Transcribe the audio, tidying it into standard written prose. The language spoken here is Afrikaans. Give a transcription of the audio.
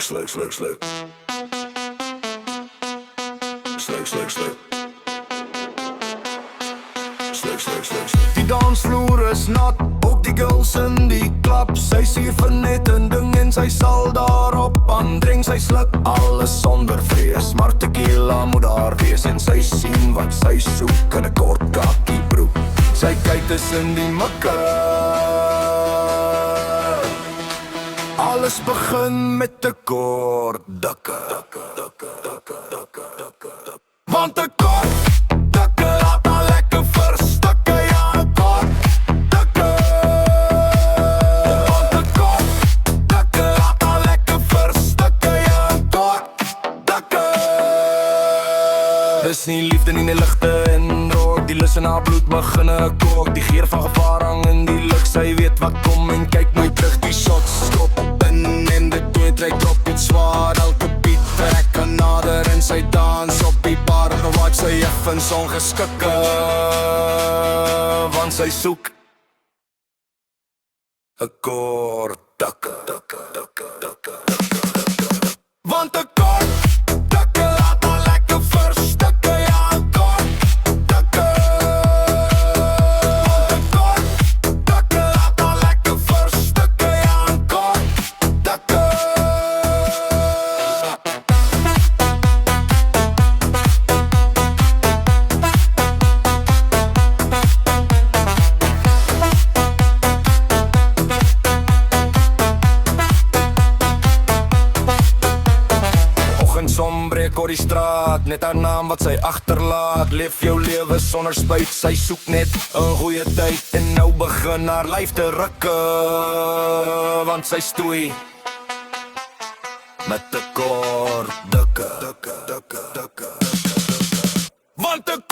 slik, slik, slik. Slik, slik, slik. Slik, slik, slik, slik. Die dansvloer is nat, ook die girls in die klap. Sy sê vir net 'n ding en sy sal daarop aandring. Sy sluk alles sonder vrees, maar tequila moet daar wees. En sy sien wat sy soek in 'n kort kakkie broek. Sy kyk tussen die mikke. Alles begin met 'n kort dikke. Want 'n kort dikke laat al lekker verstukke. Ja, 'n kort dikke. Want 'n kort dikke laat al lekker verstukke. Ja, 'n kort dikke. Dis nie liefde nie, net ligte en rook. Die lus in haar bloed beginne kook. Die geur van gevaar hang in die lug. Sy weet wat kom en kyk nooit terug. Die shots skop in en die twee trek op dit zwaar. Elke beat trek kan nader en sy dans op die bar. Wat sy effens ongeskikke, want sy soek 'n kort dikke. Want 'n kort dikke laat al lekker verstukke. Ja, 'n kort dikke. Want 'n kort dikke laat al lekker verstukke. Ja, 'n kort dikke. Som breek oor die straat, net haar naam wat sy agterlaat. Leef jou lewe sonder spyt, sy soek net 'n goeie tyd. En nou begin haar lyf te rukke, want sy stoei met 'n kort dikke. Want 'n